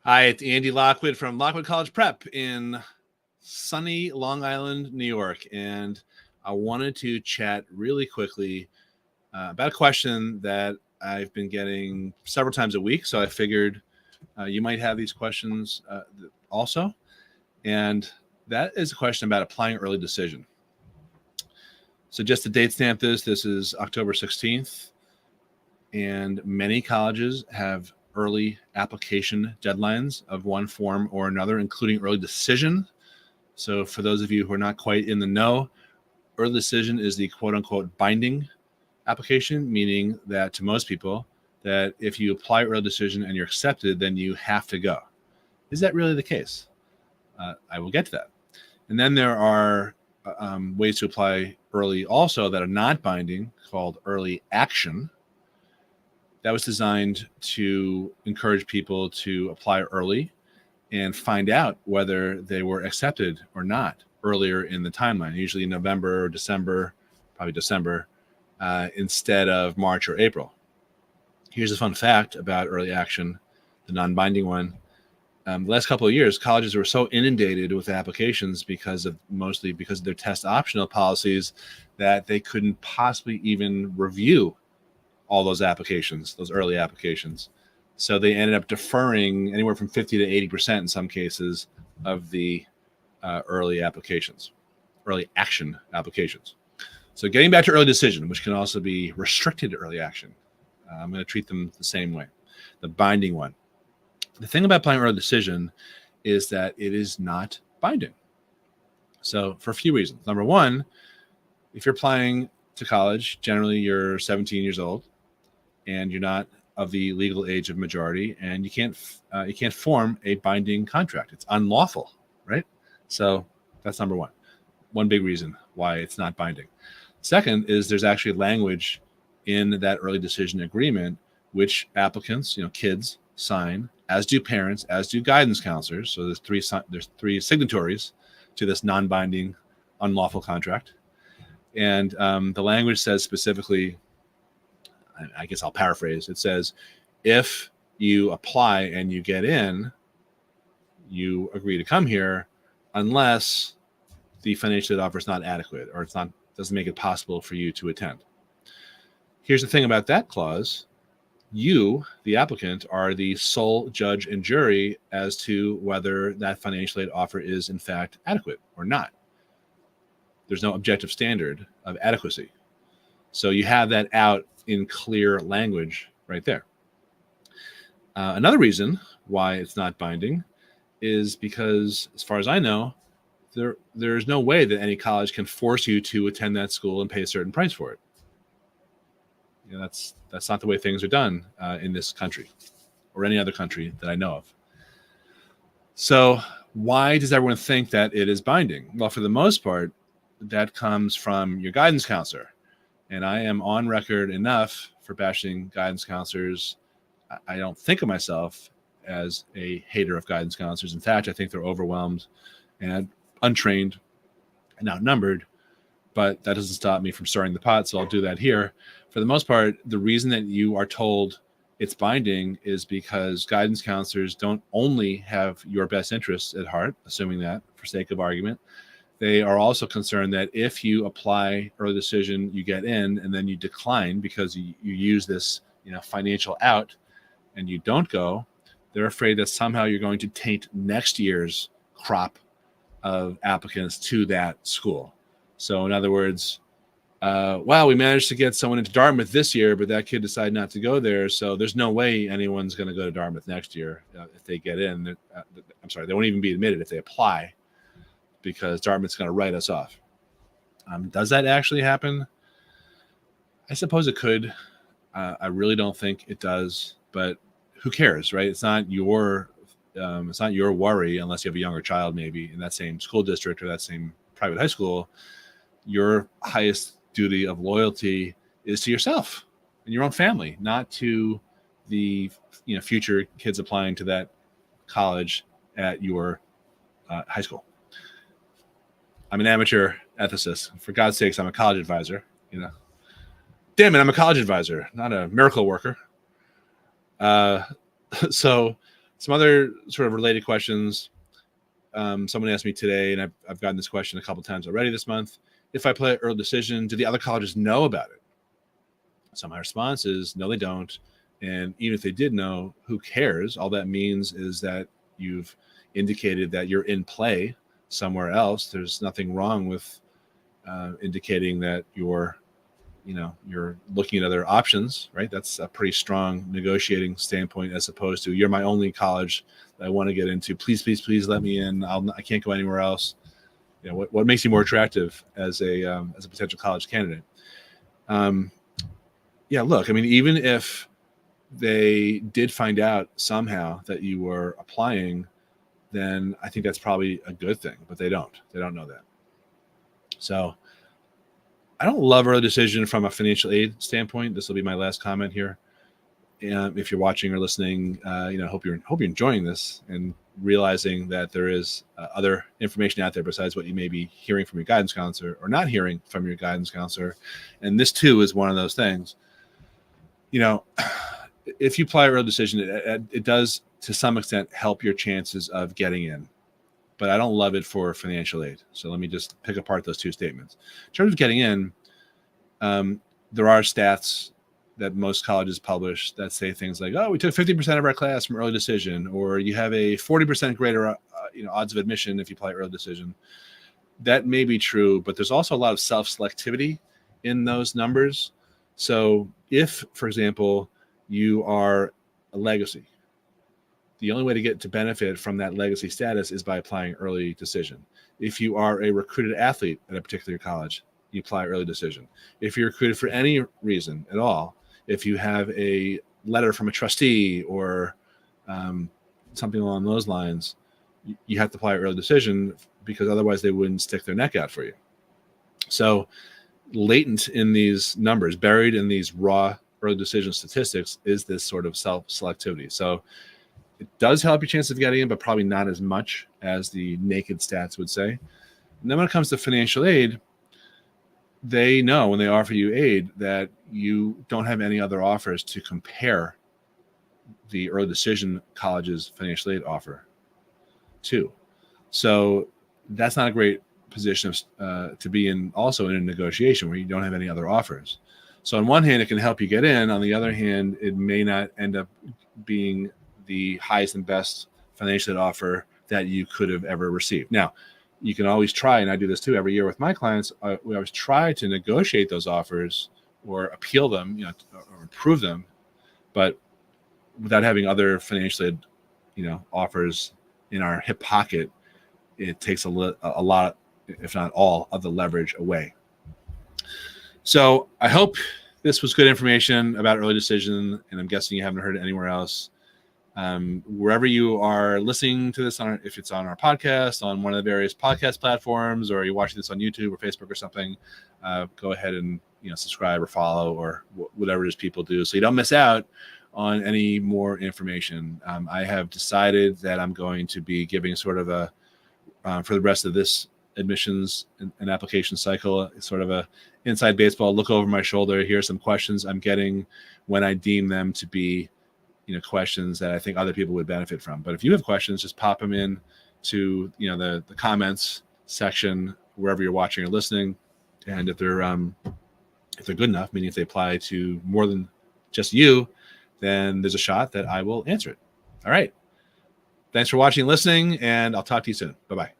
Hi, it's Andy Lockwood from Lockwood College Prep in sunny Long Island, New York. And I wanted to chat really quickly about a question that I've been getting several times a week. So I figured you might have these questions also. And that is a question about applying early decision. So just to date stamp this is October 16th. And many colleges have early application deadlines of one form or another, including early decision. So for those of you who are not quite in the know, early decision is the quote unquote binding application, meaning that to most people, that if you apply early decision and you're accepted, then you have to go. Is that really the case? I will get to that. And then there are ways to apply early also that are not binding, called early action. That was designed to encourage people to apply early and find out whether they were accepted or not earlier in the timeline, usually in November or December, probably December, instead of March or April. Here's a fun fact about early action, the non-binding one. The last couple of years, colleges were so inundated with applications mostly because of their test optional policies that they couldn't possibly even review all those applications, those early applications. So they ended up deferring anywhere from 50 to 80% in some cases of the early applications, early action applications. So getting back to early decision, which can also be restricted early action, I'm going to treat them the same way, the binding one. The thing about applying early decision is that it is not binding. So for a few reasons. Number one, if you're applying to college, generally you're 17 years old and you're not of the legal age of majority, and you can't form a binding contract. It's unlawful, right? So that's number one. One big reason why it's not binding. Second is there's actually language in that early decision agreement which applicants, kids, sign, as do parents, as do guidance counselors. So there's three signatories to this non-binding, unlawful contract. And the language says specifically, I guess I'll paraphrase, it says, if you apply and you get in, you agree to come here unless the financial aid offer is not adequate or doesn't make it possible for you to attend. Here's the thing about that clause. You, the applicant, are the sole judge and jury as to whether that financial aid offer is in fact adequate or not. There's no objective standard of adequacy. So you have that out in clear language right there. Another reason why it's not binding is because, as far as I know, there's no way that any college can force you to attend that school and pay a certain price for it. That's not the way things are done in this country or any other country that I know of. So why does everyone think that it is binding? Well, for the most part, that comes from your guidance counselor. And I am on record enough for bashing guidance counselors. I don't think of myself as a hater of guidance counselors. In fact, I think they're overwhelmed and untrained and outnumbered. But that doesn't stop me from stirring the pot, so I'll do that here. For the most part, the reason that you are told it's binding is because guidance counselors don't only have your best interests at heart, assuming that for sake of argument. They are also concerned that if you apply early decision, you get in, and then you decline because you use this financial out and you don't go, they're afraid that somehow you're going to taint next year's crop of applicants to that school. So in other words, we managed to get someone into Dartmouth this year, but that kid decided not to go there. So there's no way anyone's going to go to Dartmouth next year if they get in. They won't even be admitted if they apply, because Dartmouth's going to write us off. Does that actually happen? I suppose it could. I really don't think it does, but who cares, right? It's not your worry unless you have a younger child, maybe in that same school district or that same private high school. Your highest duty of loyalty is to yourself and your own family, not to the future kids applying to that college at your high school. I'm an amateur ethicist. For God's sakes, I'm a college advisor. Damn it, I'm a college advisor, not a miracle worker. So Some other sort of related questions. Someone asked me today, and I've gotten this question a couple times already this month. If I play early decision, do the other colleges know about it? So my response is no, they don't. And even if they did know, who cares? All that means is that you've indicated that you're in play somewhere else. There's nothing wrong with indicating that you're looking at other options, right? That's a pretty strong negotiating standpoint, as opposed to, you're my only college that I want to get into. Please, please, please let me in. I can't go anywhere else. What makes you more attractive as a potential college candidate? Look, I mean, even if they did find out somehow that you were applying, then I think that's probably a good thing, but they don't know that. So I don't love early decision from a financial aid standpoint. This will be my last comment here. If you're watching or listening, hope you're enjoying this and realizing that there is other information out there besides what you may be hearing from your guidance counselor or not hearing from your guidance counselor. And this too is one of those things. If you apply early decision, it does to some extent help your chances of getting in, but I don't love it for financial aid. So let me just pick apart those two statements. In terms of getting in, there are stats that most colleges publish that say things like, oh, we took 50% of our class from early decision, or you have a 40% greater odds of admission if you apply early decision. That may be true, but there's also a lot of self-selectivity in those numbers. So if, for example, you are a legacy, the only way to get to benefit from that legacy status is by applying early decision. If you are a recruited athlete at a particular college, you apply early decision. If you're recruited for any reason at all, if you have a letter from a trustee or something along those lines, you have to apply early decision, because otherwise they wouldn't stick their neck out for you. So latent in these numbers, buried in these raw early decision statistics, is this sort of self-selectivity. So it does help your chance of getting in, but probably not as much as the naked stats would say. And then when it comes to financial aid, they know when they offer you aid that you don't have any other offers to compare the early decision college's financial aid offer to. So that's not a great position to be in, also in a negotiation where you don't have any other offers. So on one hand, it can help you get in. On the other hand, it may not end up being the highest and best financial aid offer that you could have ever received. Now, you can always try, and I do this too every year with my clients, we always try to negotiate those offers or appeal them, or improve them, but without having other financial aid, offers in our hip pocket, it takes a lot, if not all, of the leverage away. So I hope this was good information about early decision, and I'm guessing you haven't heard it anywhere else. Wherever you are listening to this, if it's on our podcast, on one of the various podcast platforms, or you're watching this on YouTube or Facebook or something, go ahead and subscribe or follow or whatever it is people do, so you don't miss out on any more information. I have decided that I'm going to be giving sort of a for the rest of this admissions and application cycle, sort of a inside baseball, look over my shoulder. Here's some questions I'm getting when I deem them to be questions that I think other people would benefit from. But if you have questions, just pop them in to the comments section wherever you're watching or listening. And if they're good enough, meaning if they apply to more than just you, then there's a shot that I will answer it. All right. Thanks for watching and listening, and I'll talk to you soon. Bye-bye.